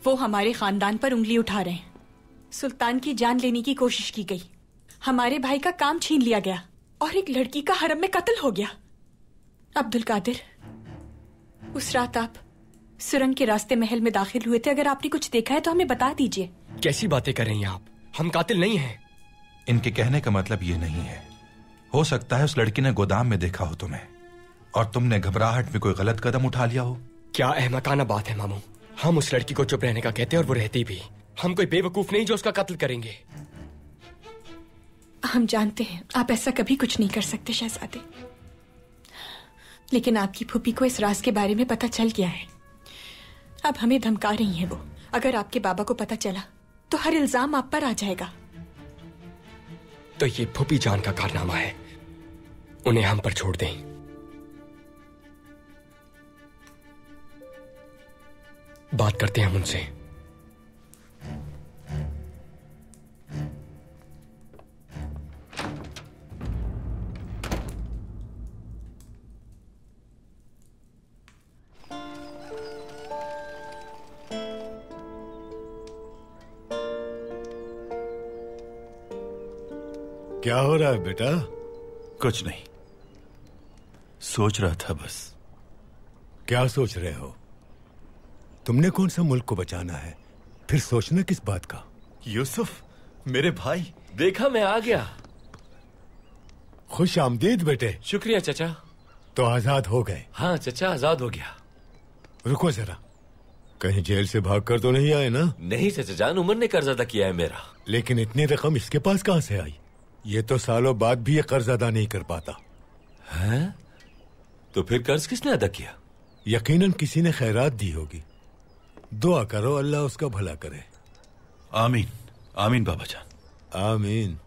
वो हमारे खानदान पर उंगली उठा रहे हैं। सुल्तान की जान लेने की कोशिश की गई, हमारे भाई का काम छीन लिया गया और एक लड़की का हरम में कत्ल हो गया। अब्दुल कादिर, उस रात आप सुरंग के रास्ते महल में दाखिल हुए थे। अगर आपने कुछ देखा है तो हमें बता दीजिए। कैसी बातें कर रही हैं आप? हम कातिल नहीं हैं। इनके कहने का मतलब ये नहीं है। हो सकता है उस लड़की ने गोदाम में देखा हो तुम्हें और तुमने घबराहट में कोई गलत कदम उठा लिया हो। क्या अहमकाना बात है मामू। हम उस लड़की को चुप रहने का कहते और वो रहती भी। हम कोई बेवकूफ नहीं जो उसका कत्ल करेंगे। हम जानते हैं आप ऐसा कभी कुछ नहीं कर सकते शहजादे, लेकिन आपकी फूफी को इस राज के बारे में पता चल गया है। अब हमें धमका रही है वो। अगर आपके बाबा को पता चला तो हर इल्जाम आप पर आ जाएगा। तो ये फूफी जान का कारनामा है, उन्हें हम पर छोड़ दें। बात करते हैं हम उनसे। क्या हो रहा है बेटा? कुछ नहीं, सोच रहा था बस। क्या सोच रहे हो? तुमने कौन सा मुल्क को बचाना है, फिर सोचना किस बात का? यूसुफ मेरे भाई, देखा मैं आ गया। खुश आमदीद बेटे। शुक्रिया चचा। तो आजाद हो गए? हाँ चचा, आजाद हो गया। रुको जरा, कहीं जेल से भागकर तो नहीं आए ना? नहीं चचा जान, उमर ने कर्ज अदा किया है मेरा। लेकिन इतनी रकम इसके पास कहां से आई? ये तो सालों बाद भी ये कर्ज अदा नहीं कर पाता है। तो फिर कर्ज किसने अदा किया? यकीनन किसी ने खैरात दी होगी। दुआ करो अल्लाह उसका भला करे। आमीन आमीन बाबा जान, आमीन।